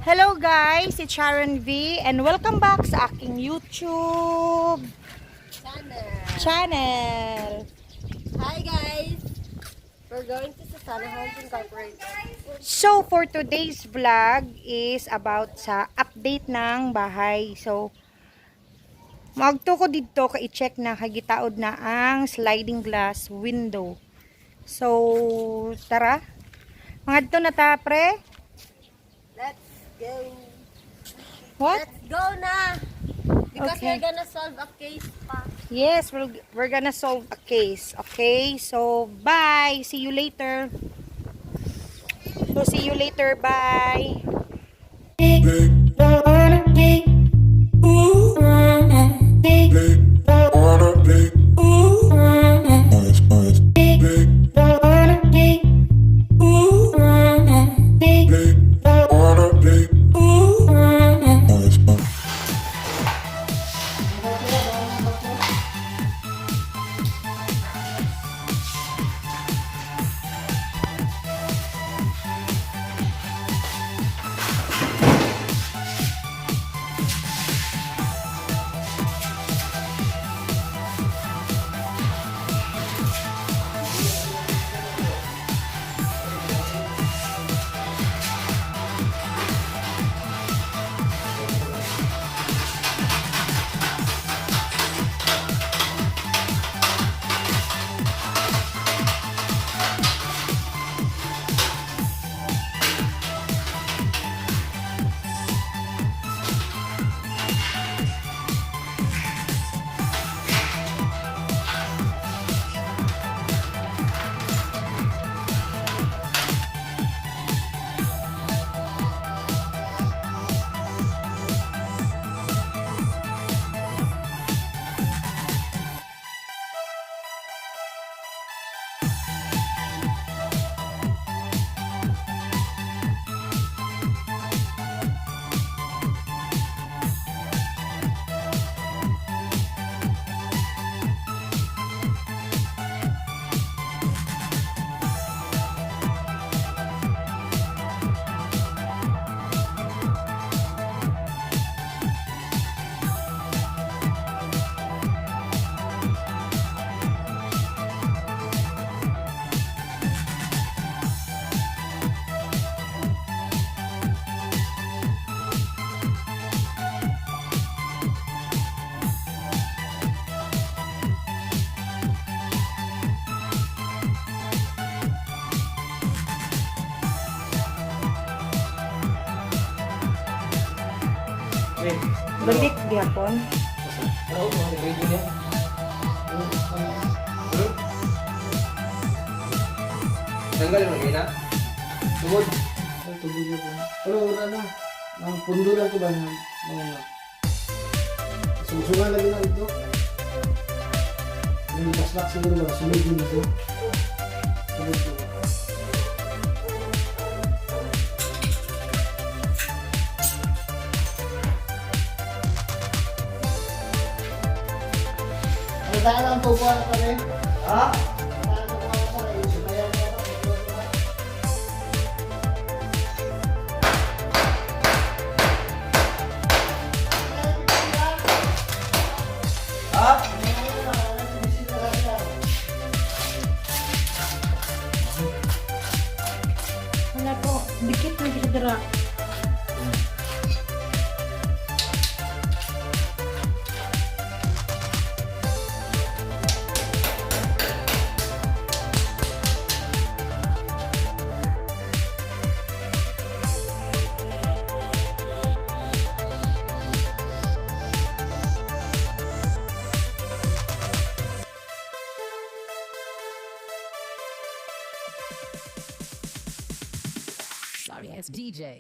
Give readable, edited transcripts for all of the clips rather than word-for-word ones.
Hello guys, it's Sharon V and welcome back sa aking YouTube channel. Hi guys! We're going to Susana Homes Incorporated. So for today's vlog is about sa update ng bahay. So magto ko dito ka i-check na kagitaod na ang sliding glass window. So tara. Mga dito na ta pre. Let's go! What? Let's go na! Because Okay. we're gonna solve a case pa. Yes, we're gonna solve a case. Okay, so bye. See you later. So see you later. Bye. Balik gihapon. Oo, mga video niya. Tanggal mo na. Tugod. Tubig na po. Pero wala na. Ang pundo lang ko ba na? Sungsungan lagi na ito. Yung kaslak siguro ba? Sunod din ito. Sunod po. Ang daan ang tubo na pala eh. Ha? Wala po. Dikit na kita dira. Sorry, it's DJ.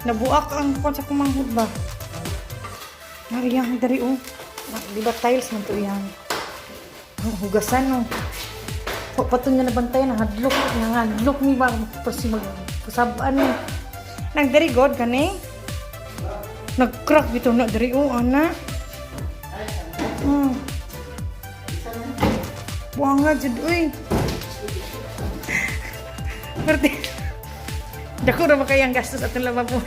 Nabuak ang kwan sa kumanghod ba? Iyang dari oh. Di ba tiles man to iyang. Ang hugasan no. Pato niya nabantayan, hadlok mi ba kasi magkasabaan no. Nang dari god kani. Nag-crack bito na dari oh ana. Buang nga jud uy. Berarti dako ra makayang gastos atong lababo.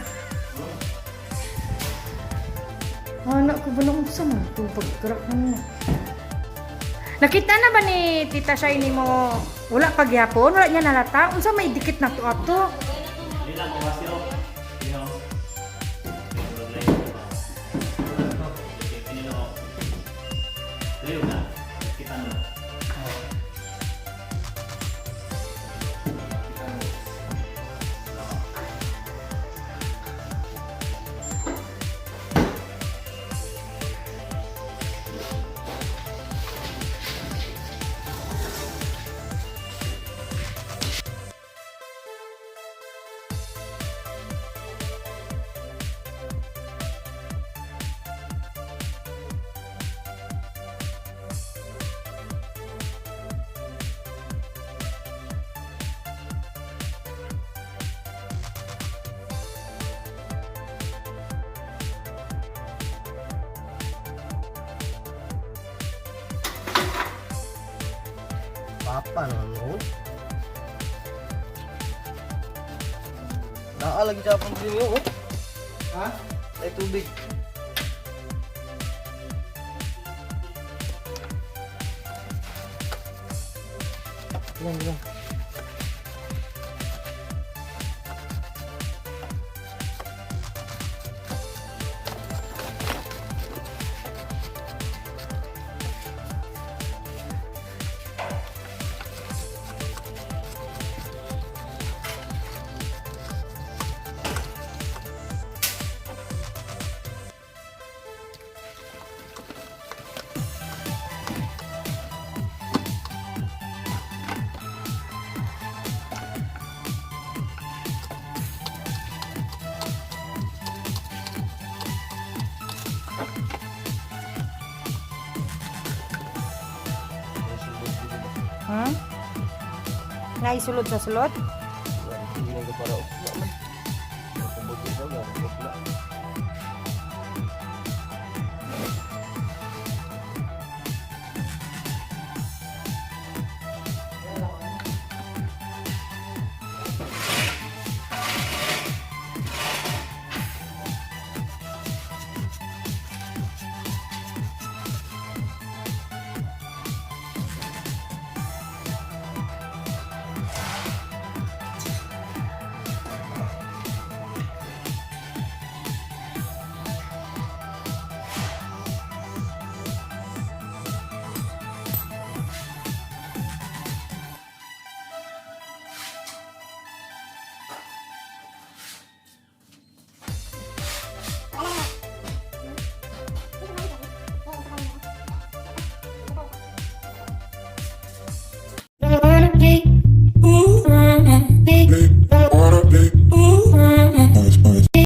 Anak ko balong sa man to pagkrak na. Nakita na ba ni Tita Shiny mo wala pagyapon, wala niya nalata, unsa may dikit na to ato? Papa naman. Lagi siya pang green yun. Ha? Ay tubig. Yan. Naisulod sa sulod? Hindi na para.